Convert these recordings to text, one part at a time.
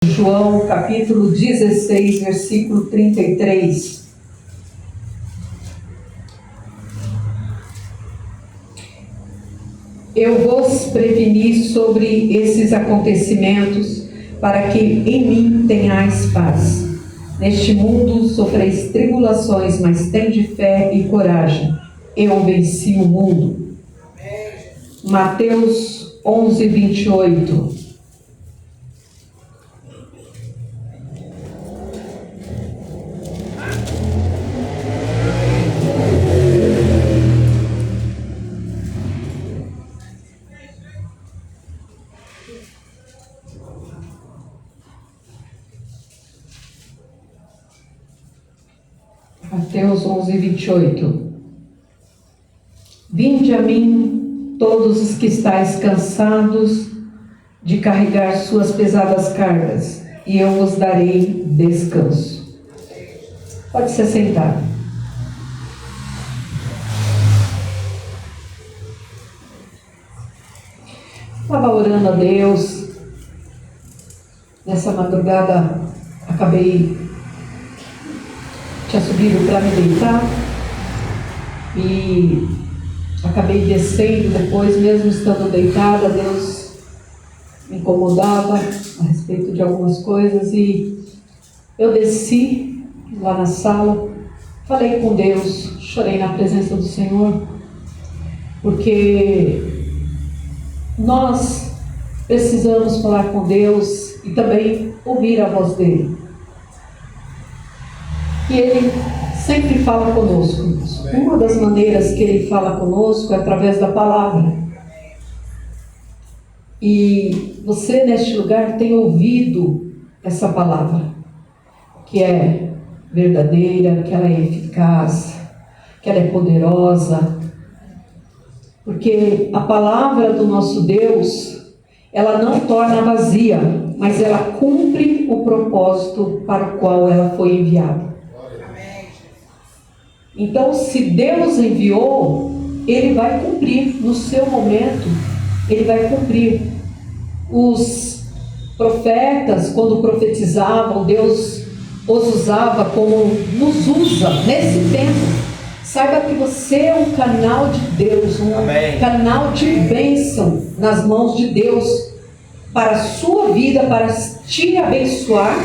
João capítulo 16, versículo 33. Eu vos preveni sobre esses acontecimentos, para que em mim tenhais paz. Neste mundo sofreis tribulações, mas tende fé e coragem. Eu venci o mundo. Mateus 11, 28. Mateus 11, 28. Vinde a mim, todos os que estáis cansados de carregar suas pesadas cargas, e eu vos darei descanso. Pode se sentar. Estava orando a Deus. Nessa madrugada, tinha subido para me deitar e acabei descendo depois, mesmo estando deitada. Deus me incomodava a respeito de algumas coisas e eu desci lá na sala, falei com Deus, chorei na presença do Senhor, porque nós precisamos falar com Deus e também ouvir a voz dele. E Ele sempre fala conosco. Uma das maneiras que Ele fala conosco é através da palavra. E você neste lugar tem ouvido essa palavra, que é verdadeira, que ela é eficaz, que ela é poderosa. Porque a palavra do nosso Deus, ela não torna vazia, mas ela cumpre o propósito para o qual ela foi enviada. Então, se Deus enviou, Ele vai cumprir no seu momento, Ele vai cumprir. Os profetas, quando profetizavam, Deus os usava como nos usa nesse tempo. Saiba que você é um canal de Deus, canal de bênção nas mãos de Deus, para a sua vida, para te abençoar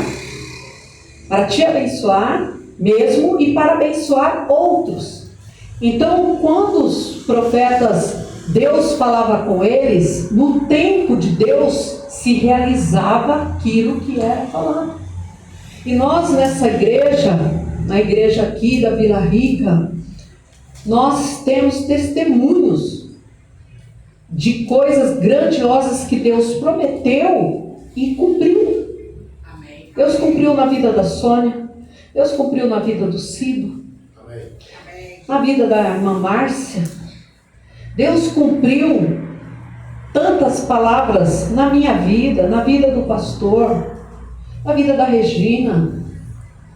mesmo e para abençoar outros. Então, quando os profetas, Deus falava com eles, no tempo de Deus se realizava aquilo que era falado. E nós nessa igreja, na igreja aqui da Vila Rica, nós temos testemunhos de coisas grandiosas que Deus prometeu e cumpriu. Amém. Deus cumpriu na vida da Sônia, Deus cumpriu na vida do Cido, amém, na vida da irmã Márcia. Deus cumpriu tantas palavras na minha vida, na vida do pastor, na vida da Regina.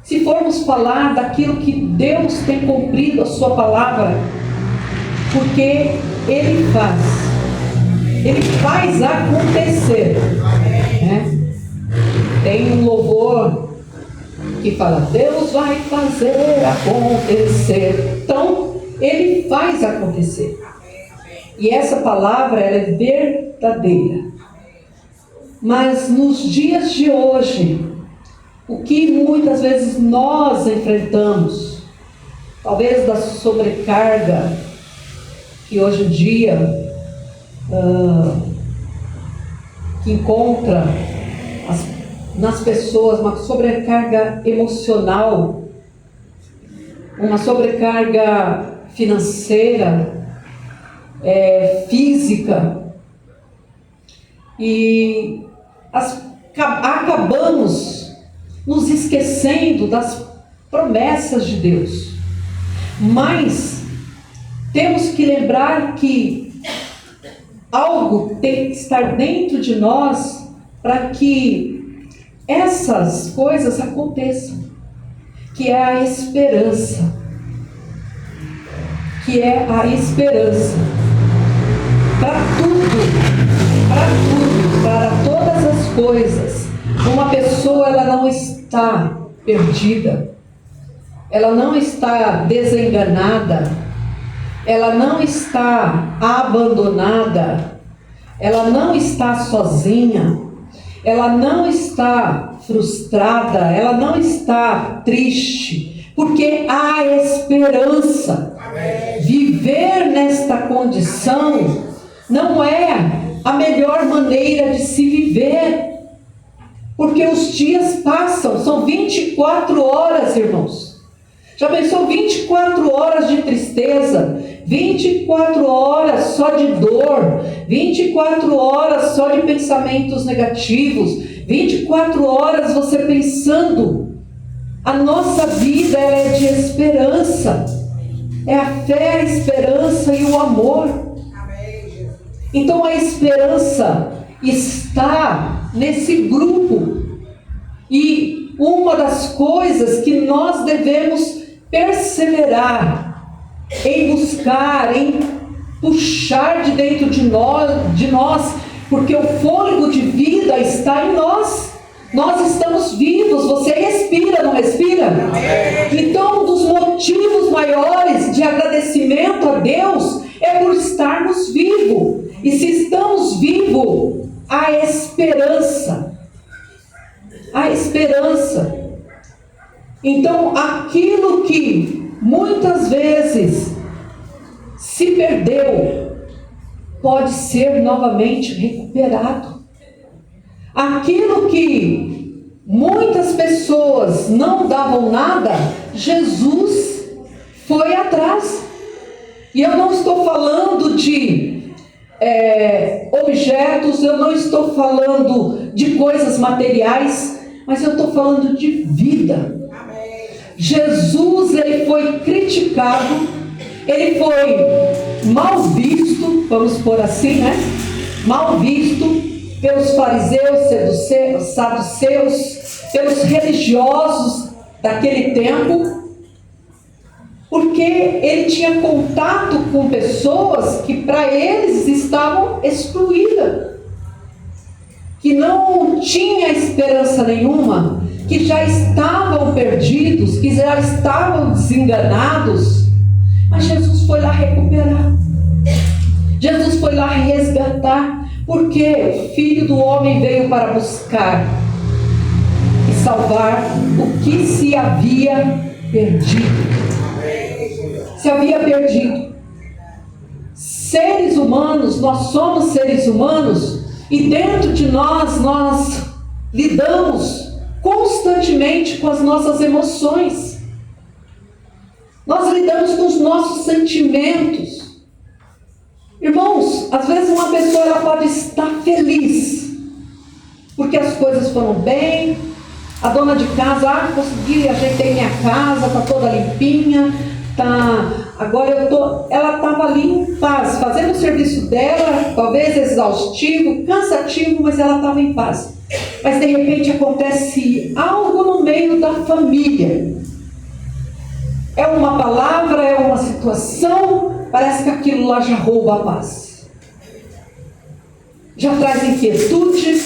Se formos falar daquilo que Deus tem cumprido a sua palavra, porque Ele faz acontecer, né? Tem um louvor que fala, Deus vai fazer acontecer. Então, Ele faz acontecer. E essa palavra, ela é verdadeira. Mas nos dias de hoje, o que muitas vezes nós enfrentamos, talvez da sobrecarga, que hoje em dia que encontra nas pessoas uma sobrecarga emocional, uma sobrecarga financeira, física, e acabamos nos esquecendo das promessas de Deus. Mas temos que lembrar que algo tem que estar dentro de nós para que essas coisas aconteçam, que é a esperança. Para tudo, para todas as coisas, Uma pessoa, ela não está perdida, ela não está desenganada, ela não está abandonada, ela não está sozinha, ela não está frustrada, ela não está triste, porque há esperança. Viver nesta condição não é a melhor maneira de se viver, porque os dias passam, são 24 horas, irmãos. Já pensou 24 horas de tristeza, 24 horas só de dor, 24 horas só de pensamentos negativos, 24 horas você pensando. A nossa vida ela é de esperança, é a fé, a esperança e o amor. Então a esperança está nesse grupo, e uma das coisas que nós devemos perseverar em buscar, em puxar de dentro de nós, porque o fôlego de vida está em nós. Nós estamos vivos, você respira, não respira? Então, um dos motivos maiores de agradecimento a Deus é por estarmos vivos. E se estamos vivos, há esperança. Há esperança. Então, aquilo que muitas vezes se perdeu, pode ser novamente recuperado. Aquilo que muitas pessoas não davam nada, Jesus foi atrás. E eu não estou falando de objetos, eu não estou falando de coisas materiais, mas eu estou falando de vida. Jesus, ele foi criticado, ele foi mal visto, vamos por assim, né? Mal visto pelos fariseus, saduceus, pelos religiosos daquele tempo, porque ele tinha contato com pessoas que para eles estavam excluídas, que não tinha esperança nenhuma, que já estavam perdidos, que já estavam desenganados. Mas Jesus foi lá recuperar, Jesus foi lá resgatar, porque o Filho do Homem veio para buscar e salvar o que se havia perdido. Se havia perdido. Seres humanos, nós somos seres humanos, e dentro de nós lidamos constantemente com as nossas emoções. Nós lidamos com os nossos sentimentos. Irmãos, às vezes uma pessoa ela pode estar feliz porque as coisas foram bem, a dona de casa, consegui, ajeitei minha casa, está toda limpinha, agora ela estava ali em paz, fazendo o serviço dela, talvez exaustivo, cansativo, mas ela estava em paz. Mas de repente acontece algo no meio da família. É uma palavra, é uma situação, parece que aquilo lá já rouba a paz. Já traz inquietude,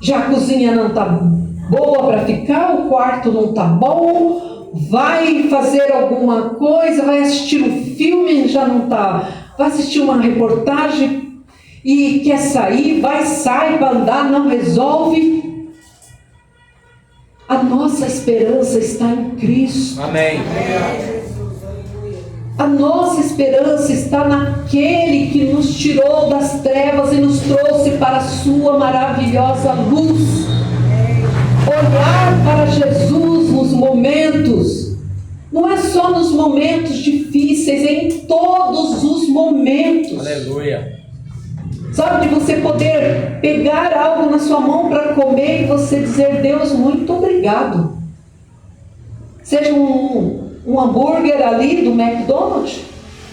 já a cozinha não está boa para ficar, o quarto não está bom, vai fazer alguma coisa, vai assistir um filme, já não está, vai assistir uma reportagem e quer sair, sai para andar, não resolve. A nossa esperança está em Cristo. Amém. A nossa esperança está naquele que nos tirou das trevas e nos trouxe para a sua maravilhosa luz. Olhar para Jesus nos momentos, não é só nos momentos difíceis, é em todos os momentos. Aleluia. Sabe, de você poder pegar algo na sua mão para comer e você dizer: Deus, muito obrigado. Seja um hambúrguer ali do McDonald's,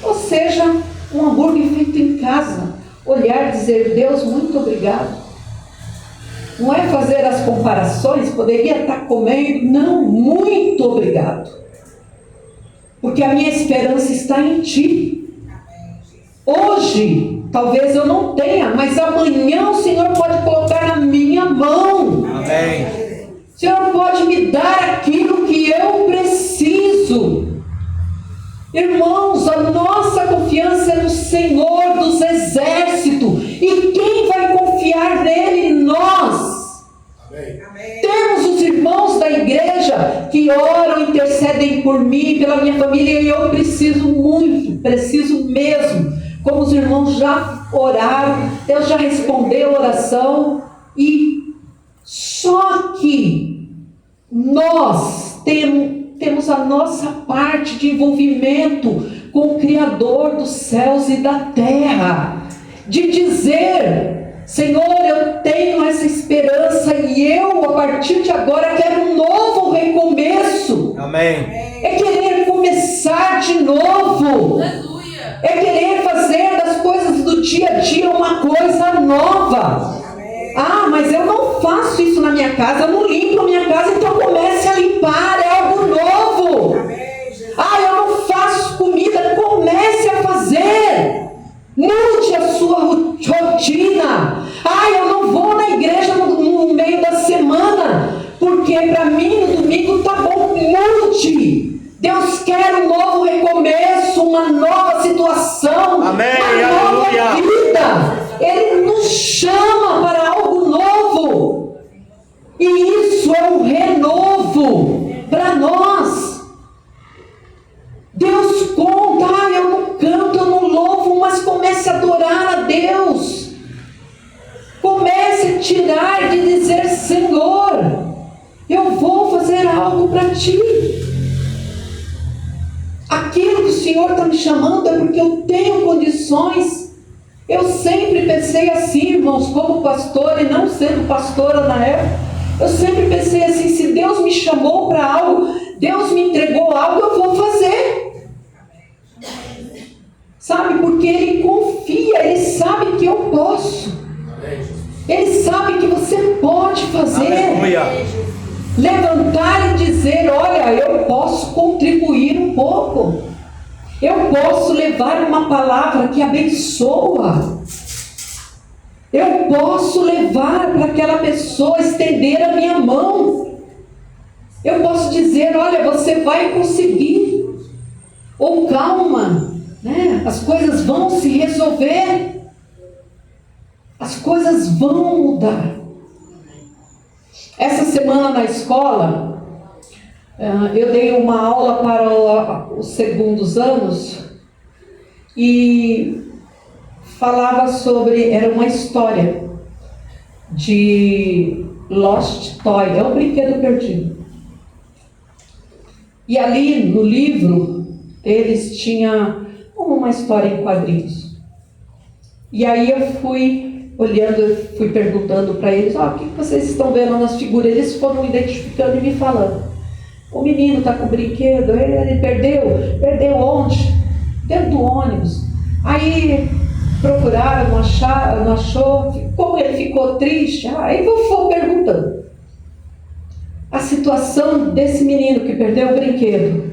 ou seja, um hambúrguer feito em casa. Olhar e dizer: Deus, muito obrigado. Não é fazer as comparações, poderia estar comendo, não, muito obrigado. Porque a minha esperança está em Ti. Hoje, talvez eu não tenha, mas amanhã o Senhor pode colocar na minha mão. Amém. O Senhor pode me dar aquilo que eu preciso. Irmãos, a nossa confiança é no Senhor dos exércitos. E quem vai confiar nele? Nós. Amém. Temos os irmãos da igreja que oram, intercedem por mim, pela minha família, e eu preciso muito, preciso mesmo. Como os irmãos já oraram, Deus já respondeu a oração, e só que nós temos a nossa parte de envolvimento com o Criador dos céus e da terra, de dizer: Senhor, eu tenho essa esperança e eu, a partir de agora, quero um novo recomeço. Amém. É querer começar de novo. Aleluia. É querer fazer das coisas do dia a dia uma coisa nova. Ah, mas eu não faço isso na minha casa, eu não limpo a minha casa, então comece a limpar, é algo novo. Ah, eu não faço comida, comece a fazer. Mude a sua rotina. Ah, eu não vou na igreja no meio da semana, porque para mim no domingo tá bom. Mude. Deus quer um novo recomeço, uma nova situação, Amém. uma nova Aleluia. vida. Ele nos chama para algo novo. E isso é um renovo para nós. Deus conta: ah, eu não canto, eu não louvo, mas comece a adorar a Deus. Comece a tirar de dizer: Senhor, eu vou fazer algo para Ti. Aquilo que o Senhor está me chamando é porque eu tenho condições. Eu sempre pensei assim, irmãos, como pastora e não sendo pastora na época, eu sempre pensei assim: se Deus me chamou para algo, Deus me entregou algo, eu vou fazer. Sabe, porque Ele confia, Ele sabe que eu posso. Ele sabe que você pode fazer. Aleluia. Levantar e dizer: olha, eu posso contribuir um pouco. Eu posso levar uma palavra que abençoa. Eu posso levar para aquela pessoa, estender a minha mão. Eu posso dizer: olha, você vai conseguir. Ou calma, né? As coisas vão se resolver. As coisas vão mudar. Essa semana na escola, eu dei uma aula para os segundos anos e falava sobre, era uma história de Lost Toy, é um brinquedo perdido. E ali no livro, eles tinham uma história em quadrinhos. E aí eu fui olhando, fui perguntando para eles: o que vocês estão vendo nas figuras? Eles foram identificando e me falando: o menino está com o brinquedo, ele perdeu onde? Dentro do ônibus. Aí procuraram, não achou, como ele ficou triste. Aí eu vou perguntando a situação desse menino que perdeu o brinquedo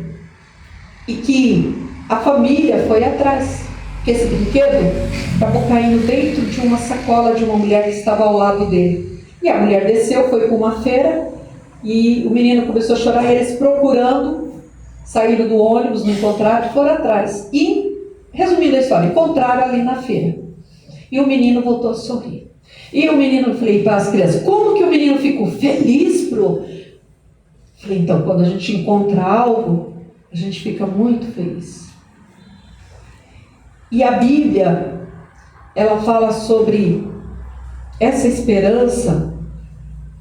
e que a família foi atrás, porque esse brinquedo acabou caindo dentro de uma sacola de uma mulher que estava ao lado dele. E a mulher desceu, foi para uma feira e o menino começou a chorar. Eles procurando, saíram do ônibus, não encontraram, foram atrás. E, resumindo a história, encontraram ali na feira. E o menino voltou a sorrir. E o menino, falei para as crianças: como que o menino ficou feliz? Falei: então, quando a gente encontra algo, a gente fica muito feliz. E a Bíblia, ela fala sobre essa esperança,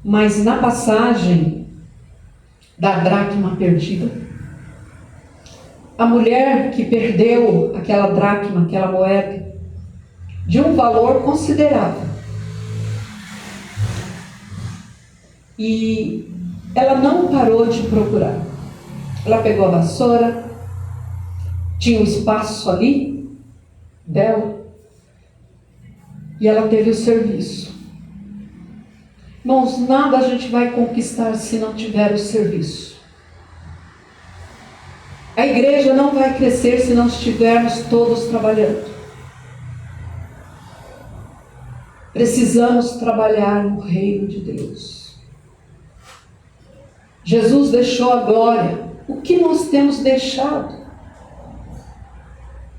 mas na passagem da dracma perdida, a mulher que perdeu aquela dracma, aquela moeda, de um valor considerável, e ela não parou de procurar. Ela pegou a vassoura, tinha um espaço ali dela, e ela teve o serviço. Irmãos, nada a gente vai conquistar se não tiver o serviço. A igreja não vai crescer se não estivermos todos trabalhando. Precisamos trabalhar no reino de Deus. Jesus deixou a glória. O que nós temos deixado?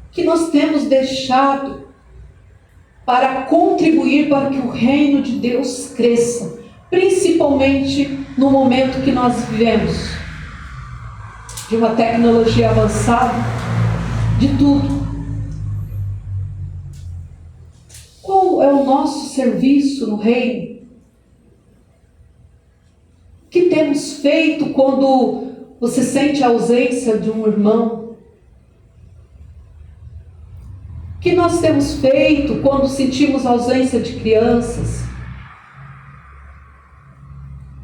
O que nós temos deixado para contribuir para que o reino de Deus cresça, principalmente no momento que nós vivemos, de uma tecnologia avançada, de tudo. Qual é o nosso serviço no reino? O que temos feito quando você sente a ausência de um irmão? O que nós temos feito quando sentimos a ausência de crianças?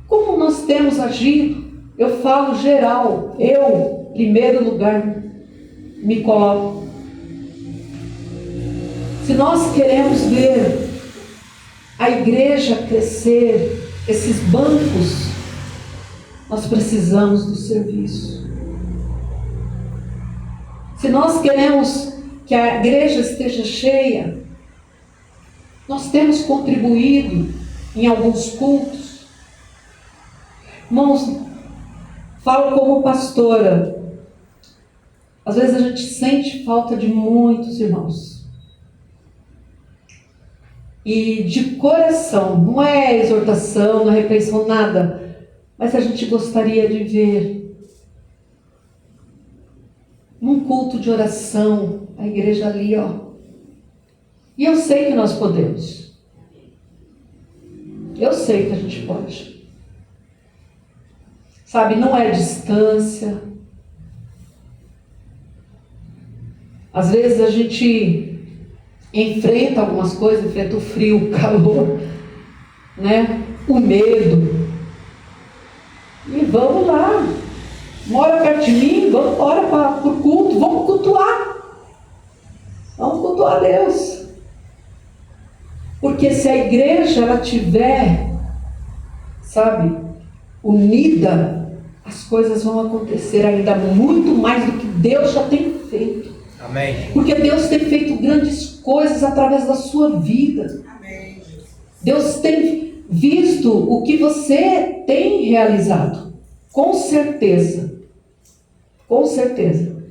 Como nós temos agido? Eu falo geral, eu, em primeiro lugar, me coloco. Se nós queremos ver a igreja crescer, esses bancos, nós precisamos do serviço. Se nós queremos que a igreja esteja cheia, nós temos contribuído em alguns cultos. Irmãos, falo como pastora, às vezes a gente sente falta de muitos irmãos. E de coração, não é exortação, não é repreensão, nada, mas a gente gostaria de ver num culto de oração, a igreja ali, ó. E eu sei que nós podemos. Eu sei que a gente pode. Sabe, não é distância. Às vezes a gente enfrenta algumas coisas, enfrenta o frio, o calor, né? O medo. E vamos lá. Mora perto de mim, vamos embora para o culto, vamos cultuar. Vamos cultuar a Deus. Porque se a igreja ela tiver, sabe, unida, as coisas vão acontecer ainda muito mais do que Deus já tem feito. Amém. Porque Deus tem feito grandes coisas através da sua vida. Amém. Deus tem visto o que você tem realizado. Com certeza. Com certeza.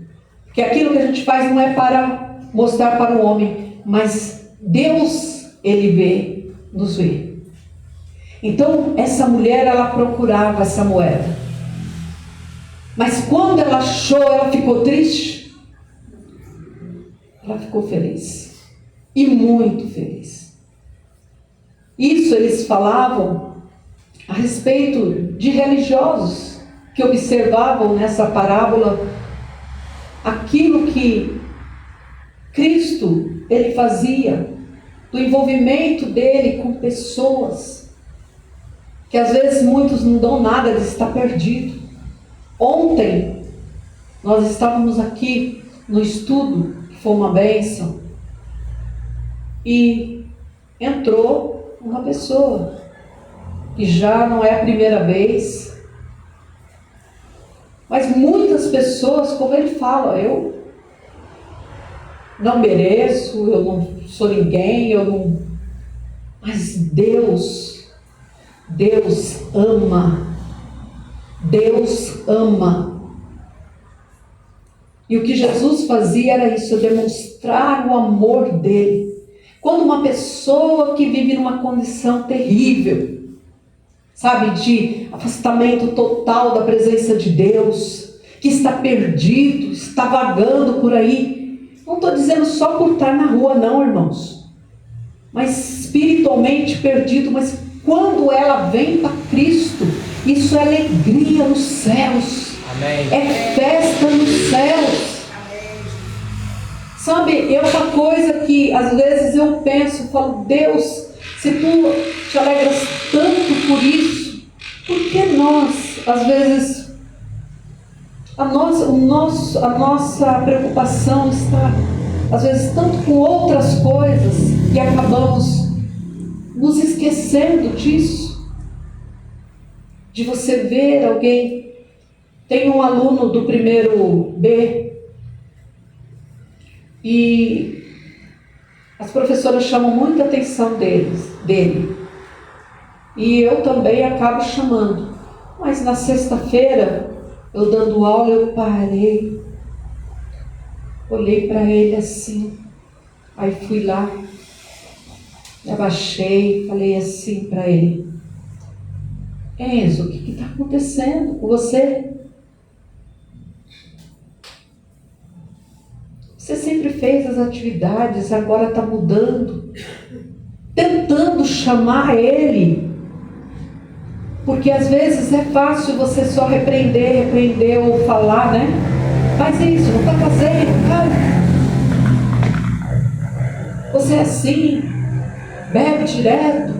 Porque aquilo que a gente faz não é para mostrar para o homem, mas Deus, Ele vê, nos vê. Então, essa mulher, ela procurava essa moeda. Mas quando ela achou, ela ficou triste? Ela ficou feliz. E muito feliz. Isso eles falavam a respeito de religiosos que observavam nessa parábola aquilo que Cristo, Ele fazia, do envolvimento dele com pessoas, que às vezes muitos não dão nada de estar perdido. Ontem, nós estávamos aqui no estudo, que foi uma bênção, e entrou uma pessoa, que já não é a primeira vez, mas muitas pessoas, como ele fala, eu não mereço, eu não sou ninguém, eu não... Mas Deus ama. Deus ama. E o que Jesus fazia era isso, demonstrar o amor dele. Quando uma pessoa que vive numa condição terrível, sabe, de afastamento total da presença de Deus, que está perdido, está vagando por aí, não estou dizendo só por estar na rua não, irmãos, mas espiritualmente perdido, mas quando ela vem para Cristo, isso é alegria nos céus. Amém. É festa nos céus. Amém. Sabe, é uma coisa que às vezes eu penso, falo, Deus, se tu te alegras tanto por isso, por que nós, às vezes, a nossa preocupação está, às vezes, tanto com outras coisas, que acabamos nos esquecendo disso? De você ver alguém. Tem um aluno do primeiro B, e As professoras chamam muita atenção dele. E eu também acabo chamando. Mas na sexta-feira, eu dando aula, eu parei. Olhei para ele assim. Aí fui lá. Me abaixei, falei assim para ele: Enzo, o que está acontecendo com você? Você sempre fez as atividades, agora está mudando. Tentando chamar ele. Porque às vezes é fácil você só repreender ou falar, né? Faz isso, não está fazendo, cara. Você é assim, bebe direto,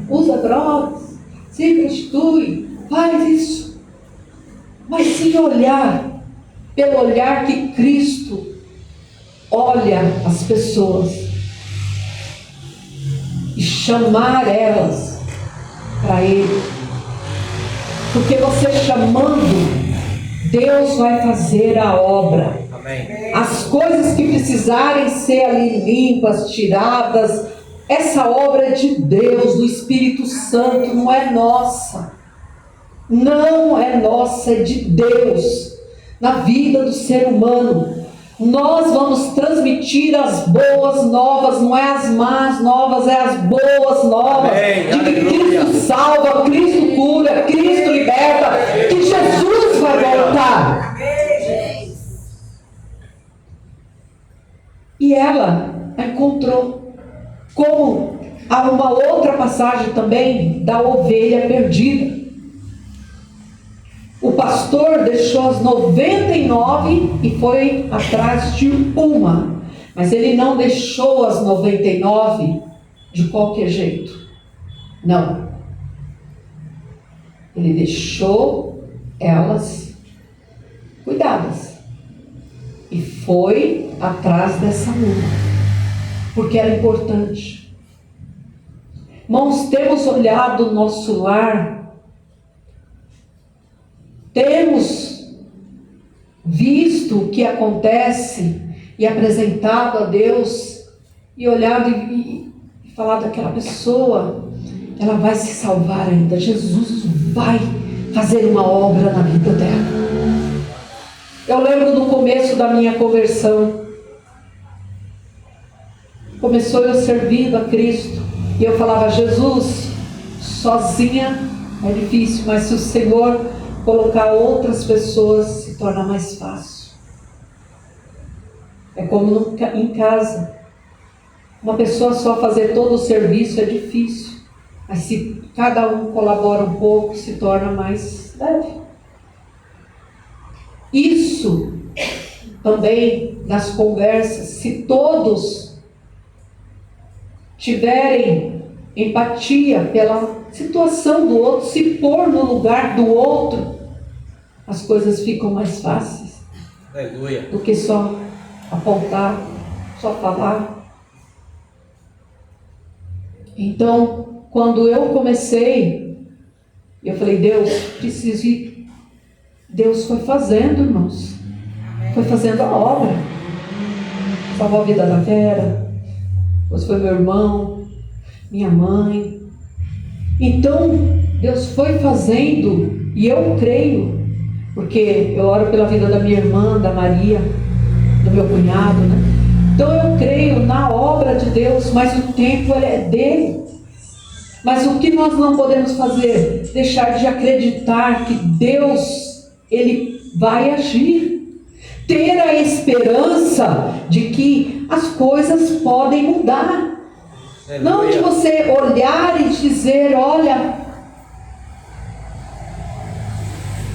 usa drogas, se prostitui, faz isso. Mas se olhar, pelo olhar que Cristo olha as pessoas e chamar elas para Ele, porque você chamando, Deus vai fazer a obra. Amém. As coisas que precisarem ser ali limpas, tiradas, essa obra é de Deus, do Espírito Santo, não é nossa. Não é nossa, é de Deus, na vida do ser humano. Nós vamos transmitir as boas novas, não é as más novas, é as boas novas. Amém. De que Cristo salva, Cristo cura, Cristo liberta, que Jesus vai voltar. E ela a encontrou. Como há uma outra passagem também da ovelha perdida. O pastor deixou as 99 e foi atrás de uma. Mas ele não deixou as 99 de qualquer jeito. Não. Ele deixou elas cuidadas. E foi atrás dessa uma. Porque era importante. Irmãos, temos olhado o nosso lar. Temos visto o que acontece e apresentado a Deus e olhado e falado daquela pessoa, ela vai se salvar ainda. Jesus vai fazer uma obra na vida dela. Eu lembro do começo da minha conversão. Começou eu servindo a Cristo e eu falava: Jesus, sozinha é difícil, mas se o Senhor colocar outras pessoas, se torna mais fácil. É como em casa. Uma pessoa só fazer todo o serviço é difícil. Mas se cada um colabora um pouco, se torna mais leve. Isso também nas conversas, se todos tiverem empatia pela situação do outro, se pôr no lugar do outro, as coisas ficam mais fáceis. Aleluia. Do que só apontar, só falar. Então, quando eu comecei, eu falei: Deus, preciso ir. Deus foi fazendo, irmãos. Foi fazendo a obra. Salvou a vida da Vera. Depois foi meu irmão, minha mãe. Então, Deus foi fazendo, e eu creio, porque eu oro pela vida da minha irmã, da Maria, do meu cunhado, né? Então eu creio na obra de Deus, mas o tempo é dele. Mas o que nós não podemos fazer? Deixar de acreditar que Deus, Ele vai agir. Ter a esperança de que as coisas podem mudar. Não de você olhar e dizer: olha,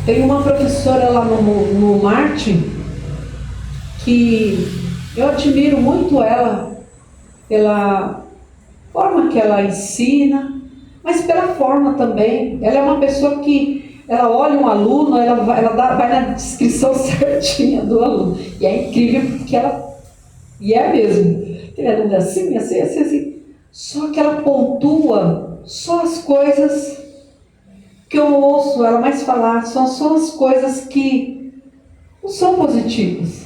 tem uma professora lá no Martin que eu admiro muito ela pela forma que ela ensina, mas pela forma também. Ela é uma pessoa que ela olha um aluno, ela vai na descrição certinha do aluno, e é incrível porque ela, e é mesmo, tem aluno assim, assim, assim, assim. Só que ela pontua só as coisas que eu ouço ela mais falar, são só as coisas que não são positivas.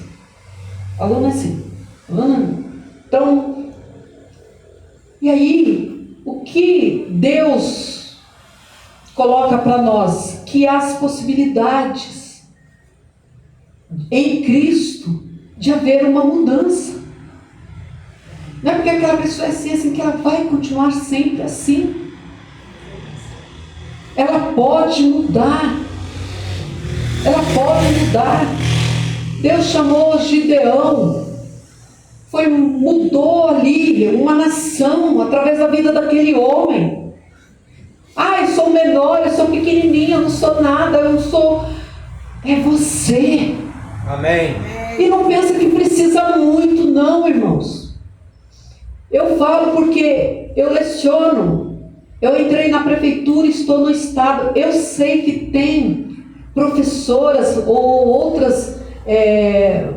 O aluno é assim. Então, E aí, o que Deus coloca para nós? Que as possibilidades em Cristo de haver uma mudança. Não é porque aquela pessoa é assim que ela vai continuar sempre assim. Ela pode mudar. Ela pode mudar. Deus chamou Gideão. Mudou ali uma nação através da vida daquele homem. Eu sou menor, eu sou pequenininho, eu não sou nada, eu não sou... É você. Amém. E não pensa que precisa muito, não, irmãos. Eu falo porque eu leciono. Eu entrei na prefeitura, estou no estado. Eu sei que tem professoras ou outras...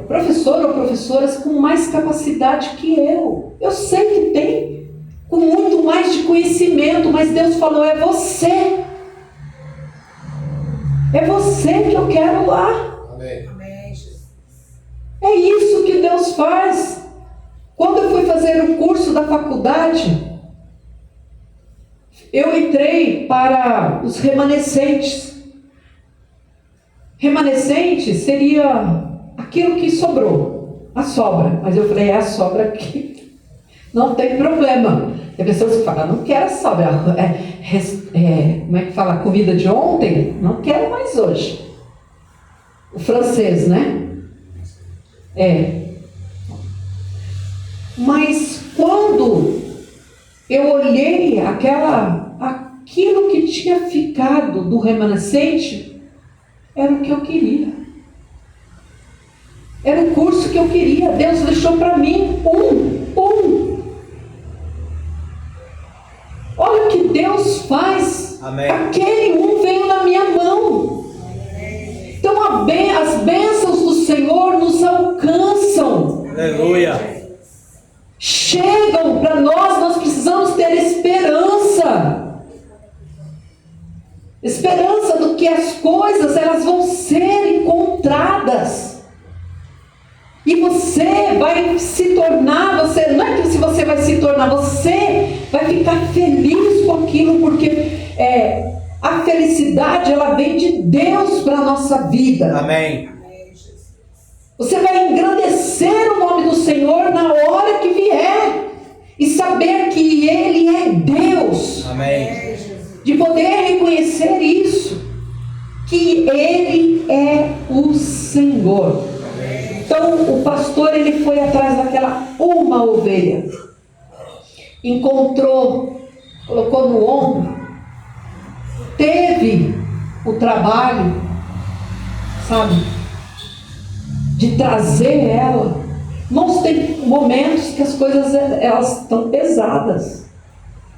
professor ou professoras com mais capacidade que eu. Eu sei que tem, com muito mais de conhecimento, mas Deus falou, é você. É você que eu quero lá. Amém. É isso que Deus faz. Quando eu fui fazer o curso da faculdade, eu entrei para os remanescentes. Remanescente seria aquilo que sobrou, a sobra. Mas eu falei, é a sobra aqui. Não tem problema. Tem pessoas que falam, não quero a sobra. Como é que fala? Comida de ontem? Não quero mais hoje. O francês, né? Mas quando eu olhei aquilo que tinha ficado do remanescente, era o que eu queria. Era o curso que eu queria. Deus deixou para mim um. Olha o que Deus faz. Amém. Aquele veio na minha mão. Então as bênçãos do Senhor nos alcançam. Aleluia. Chegam para nós precisamos ter esperança. Esperança do que as coisas elas vão ser encontradas. E você vai se tornar, não é que se você vai se tornar, você vai ficar feliz com aquilo, porque a felicidade ela vem de Deus para a nossa vida. Amém. Você vai engrandecer o nome do Senhor na hora que vier e saber que Ele é Deus. Amém. De poder reconhecer isso, que Ele é o Senhor. Então o pastor ele foi atrás daquela uma ovelha, encontrou, colocou no ombro, teve o trabalho, sabe, de trazer ela. Irmãos, tem momentos que as coisas elas estão pesadas,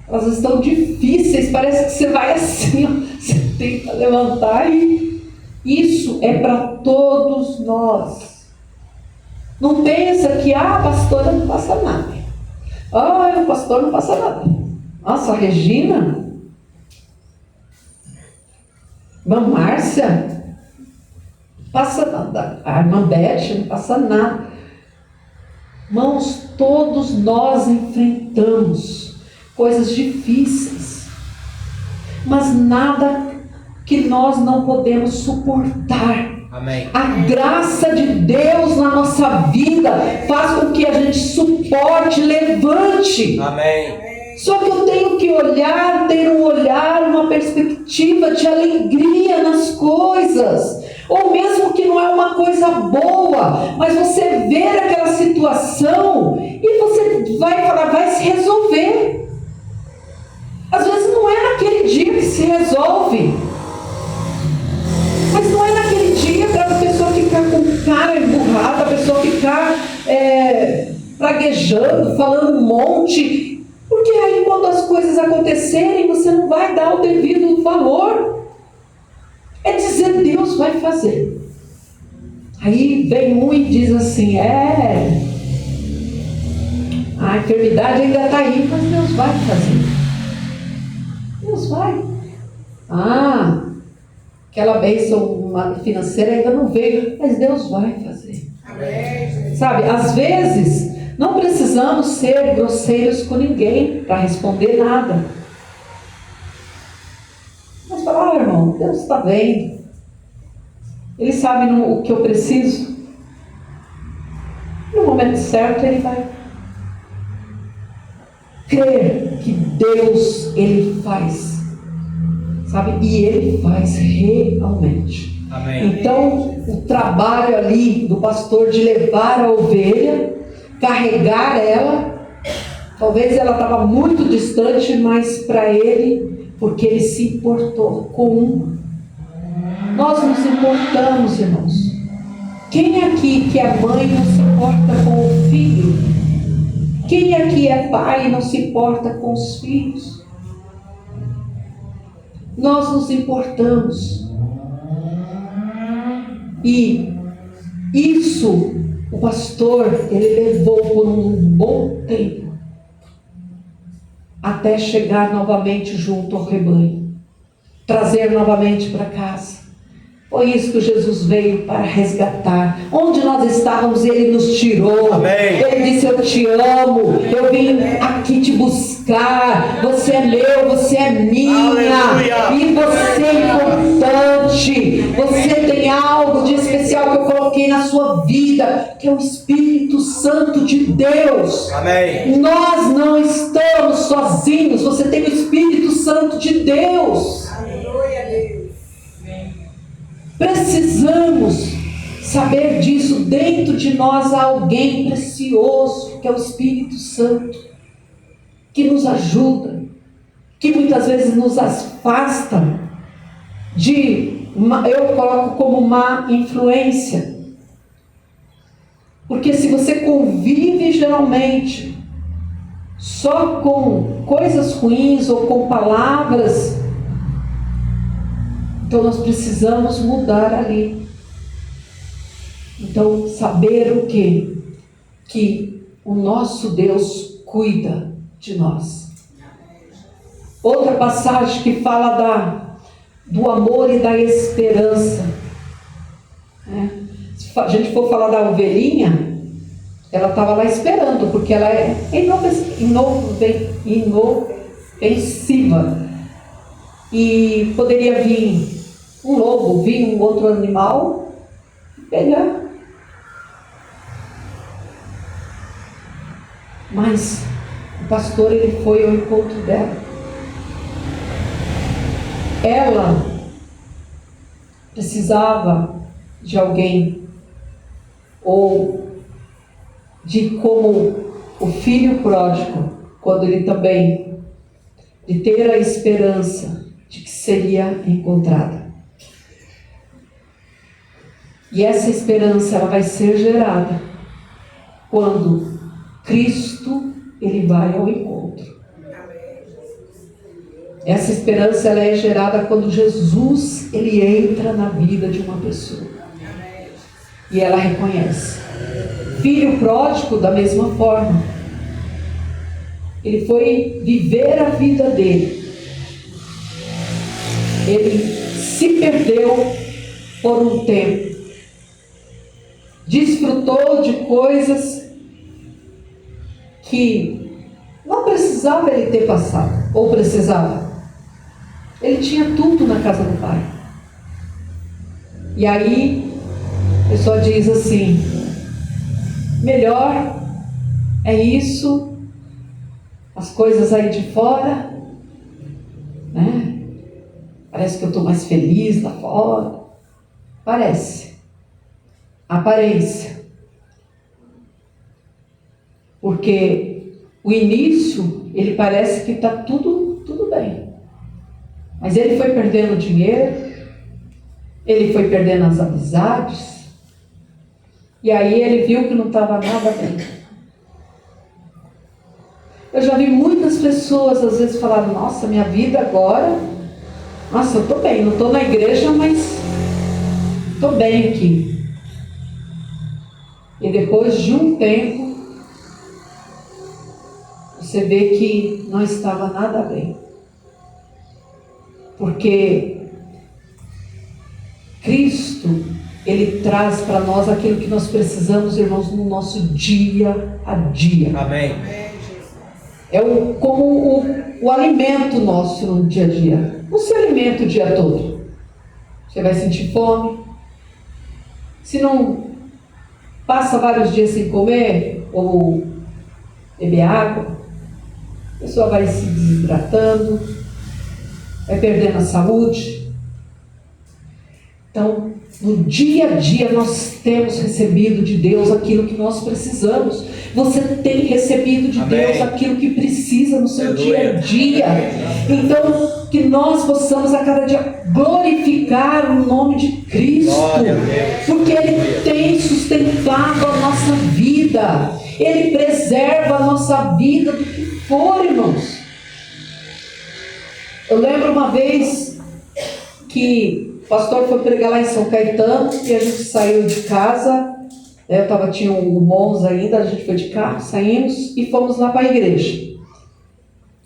elas estão difíceis, parece que você vai assim, ó, você tenta levantar e isso é para todos nós. Não pensa que a pastora não passa nada. O pastor não passa nada. Nossa, a Regina, irmã Márcia, passa nada. A irmã Beth não passa nada. Irmãos, todos nós enfrentamos coisas difíceis, mas nada que nós não podemos suportar. Amém. A graça de Deus na nossa vida faz com que a gente suporte, levante. Amém. Só que eu tenho que ter um olhar, uma perspectiva de alegria nas coisas. Ou mesmo que não é uma coisa boa, mas você ver aquela situação e você vai se resolver. Às vezes não é naquele dia que se resolve, mas não é naquele dia para a pessoa ficar com cara emburrada, a pessoa ficar praguejando, falando um monte, porque aí quando as coisas acontecerem, você não vai dar o devido valor. É dizer, Deus vai fazer. Aí vem um e diz assim, a enfermidade ainda está aí, mas Deus vai fazer. Deus vai. Aquela bênção financeira ainda não veio, mas Deus vai fazer. Amém. Sabe, às vezes Não precisamos ser grosseiros com ninguém para responder nada. Mas falar, irmão, Deus está vendo. Ele sabe o que eu preciso. No momento certo Ele vai. Crer que Deus, Ele faz. Sabe? E Ele faz realmente. Amém. Então, o trabalho ali do pastor de levar a ovelha, carregar ela, talvez ela estava muito distante, mas para ele, porque ele se importou com uma. Nós nos importamos, irmãos. Quem aqui que é mãe não se importa com o filho? Quem aqui é pai e não se importa com os filhos? Nós nos importamos. E isso o pastor, ele levou por um bom tempo, até chegar novamente junto ao rebanho, trazer novamente para casa. Foi isso que Jesus veio para resgatar. Onde nós estávamos, Ele nos tirou. Amém. Ele disse, eu te amo, eu vim aqui te buscar. Você é meu, você é minha. Aleluia. E você é importante. Você tem algo de especial que eu coloquei na sua vida, que é o Espírito Santo de Deus. Amém. Nós não estamos sozinhos. Você tem o Espírito Santo de Deus. Precisamos saber disso. Dentro de nós há alguém precioso, que é o Espírito Santo, que nos ajuda, que muitas vezes nos afasta de, eu coloco como má influência. Porque se você convive geralmente só com coisas ruins ou com palavras, então nós precisamos mudar ali. Então, saber o quê? Que o nosso Deus cuida de nós. Outra passagem que fala do amor e da esperança. Se a gente for falar da ovelhinha, ela estava lá esperando, porque ela é inofensiva. E poderia vir um lobo, vir um outro animal e pegar. Mas o pastor, ele foi ao encontro dela. Ela precisava de alguém, ou de como o filho pródigo, quando ele também, de ter a esperança de que seria encontrada. E essa esperança, ela vai ser gerada quando Cristo, ele vai ao encontro. Essa esperança, ela é gerada quando Jesus, ele entra na vida de uma pessoa. E ela reconhece. Filho pródigo, da mesma forma. Ele foi viver a vida dele. Ele se perdeu por um tempo. Desfrutou de coisas que não precisava ele ter passado. Ou precisava. Ele tinha tudo na casa do Pai. E aí, a pessoa diz assim: melhor é isso, as coisas aí de fora, né? Parece que eu estou mais feliz lá fora. Parece. Aparência. Porque o início, ele parece que está tudo bem. Mas ele foi perdendo dinheiro, ele foi perdendo as amizades, e aí ele viu que não estava nada bem. Eu já vi muitas pessoas às vezes falar: nossa, minha vida agora, nossa, eu estou bem, não estou na igreja, mas estou bem aqui. E depois de um tempo, você vê que não estava nada bem. Porque Cristo, Ele traz para nós aquilo que nós precisamos, irmãos, no nosso dia a dia. Amém. É como o alimento nosso no dia a dia. Não se alimenta o dia todo. Você vai sentir fome. Se não passa vários dias sem comer ou beber água, a pessoa vai se desidratando, vai perdendo a saúde. Então, no dia a dia nós temos recebido de Deus aquilo que nós precisamos. Você tem recebido de Deus aquilo que precisa no seu dia a dia. Então, que nós possamos a cada dia glorificar o nome de Cristo, porque Ele tem sustentado a nossa vida. Ele preserva a nossa vida do que for, irmãos. Eu lembro uma vez que o pastor foi pregar lá em São Caetano e a gente saiu de casa. Tinha um Monza ainda, a gente foi de carro, saímos e fomos lá para a igreja.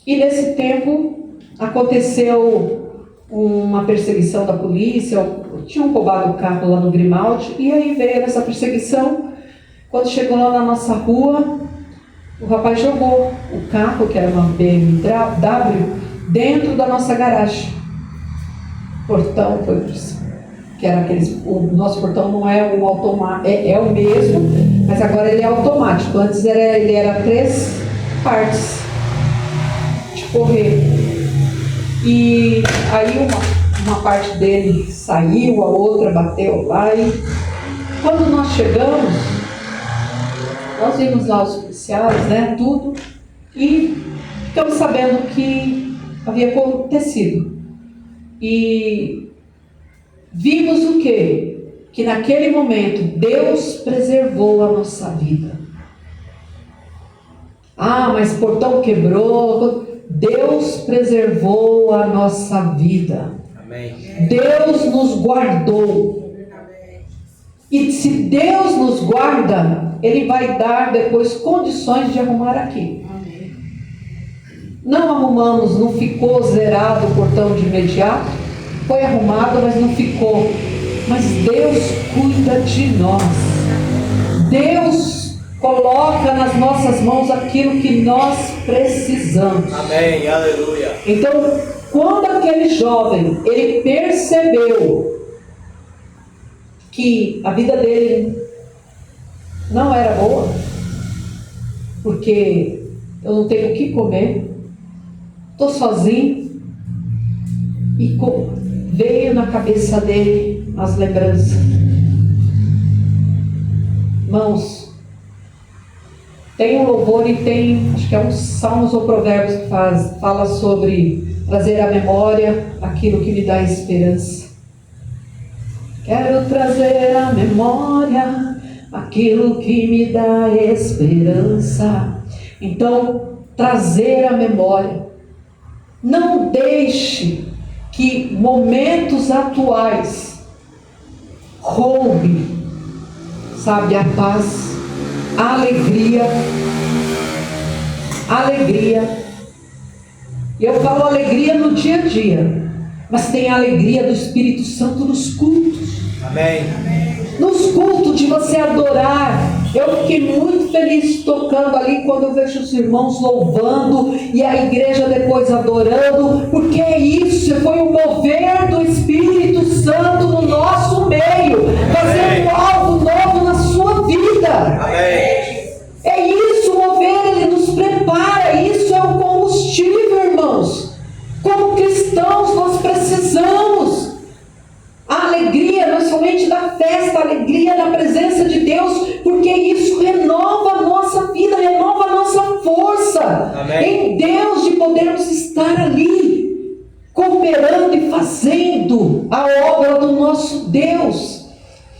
E nesse tempo aconteceu uma perseguição da polícia, tinham roubado o carro lá no Grimaldi, e aí veio essa perseguição. Quando chegou lá na nossa rua, o rapaz jogou o carro, que era uma BMW, dentro da nossa garagem. O portão foi por cima. Que era o nosso portão não é um automático, é o mesmo, mas agora ele é automático. Antes ele era 3 partes de correr. E aí uma parte dele saiu, a outra bateu lá. E quando nós chegamos, nós vimos lá os policiais, né, tudo, e ficamos sabendo que havia acontecido. E vimos o quê? Que naquele momento Deus preservou a nossa vida. Mas portão quebrou. Deus preservou a nossa vida. Amém. Deus nos guardou. E se Deus nos guarda, Ele vai dar depois condições de arrumar aqui. Não arrumamos, não ficou zerado o portão de imediato. Foi arrumado, mas não ficou. Mas Deus cuida de nós. Deus coloca nas nossas mãos aquilo que nós precisamos. Amém, aleluia. Então, quando aquele jovem, ele percebeu que a vida dele não era boa, porque eu não tenho o que comer, estou sozinho, e veio na cabeça dele as lembranças. Irmãos, tem um louvor e tem, acho que é um Salmos ou Provérbios que fala sobre trazer à memória aquilo que me dá esperança. Quero trazer à memória aquilo que me dá esperança. Então, trazer à memória. Não deixe que momentos atuais roube, sabe, a paz, a alegria. E eu falo alegria no dia a dia, mas tem a alegria do Espírito Santo nos cultos. Amém. Nos cultos de você adorar. Eu fiquei muito feliz tocando ali quando eu vejo os irmãos louvando e a igreja depois adorando, porque isso foi o mover do Espírito Santo no nosso meio, fazendo algo novo na sua vida. Amém. É isso, o mover, ele nos prepara. Isso é o combustível, irmãos. Como cristãos nós precisamos. A alegria não é somente da festa, a alegria da presença de Deus, porque isso renova a nossa vida, renova a nossa força. Amém. Em Deus, de podermos estar ali, cooperando e fazendo a obra do nosso Deus.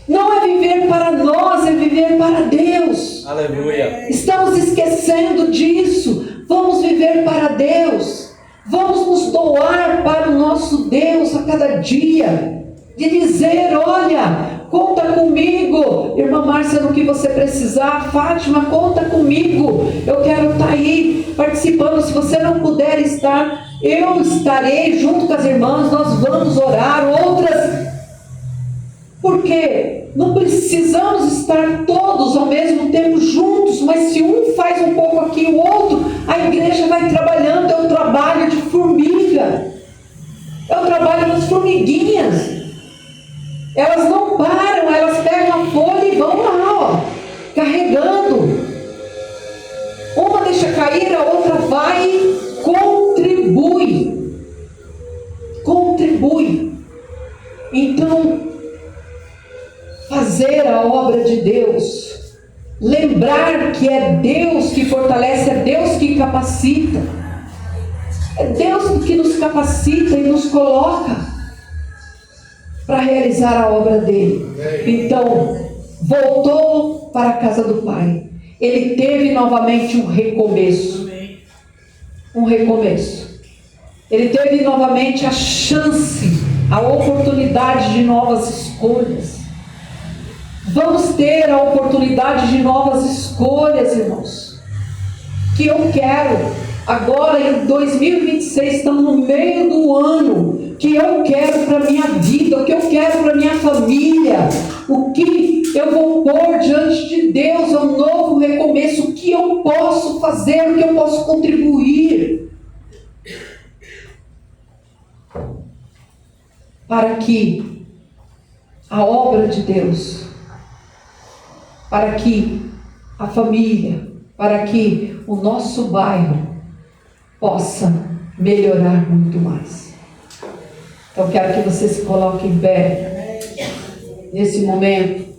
Não é viver para nós, é viver para Deus. Aleluia. Estamos esquecendo disso. Vamos viver para Deus. Vamos nos doar para o nosso Deus a cada dia. De dizer, olha, conta comigo, irmã Márcia, no que você precisar. Fátima, conta comigo, eu quero estar aí participando. Se você não puder estar, eu estarei junto com as irmãs, nós vamos orar. Outras, porque precisamos estar todos ao mesmo tempo juntos, mas se um faz um pouco aqui, o outro, a igreja vai trabalhando. É um trabalho de formiga, é o trabalho das formiguinhas. Elas não param, elas pegam a folha e vão lá, ó, carregando. Uma deixa cair, a outra vai e contribui. Contribui. Então, fazer a obra de Deus, lembrar que é Deus que fortalece, é Deus que capacita, é Deus que nos capacita e nos coloca para realizar a obra dele. Então, voltou para a casa do Pai. Ele teve novamente um recomeço. Um recomeço. Ele teve novamente a chance, a oportunidade de novas escolhas. Vamos ter a oportunidade de novas escolhas, irmãos. Que eu quero, agora em 2026, estamos no meio do ano, que eu quero para a minha vida, o que eu quero para a minha família, o que eu vou pôr diante de Deus, é um novo recomeço, o que eu posso fazer, o que eu posso contribuir, para que a obra de Deus, para que a família, para que o nosso bairro possa melhorar muito mais. Então quero que você se coloque em pé nesse momento.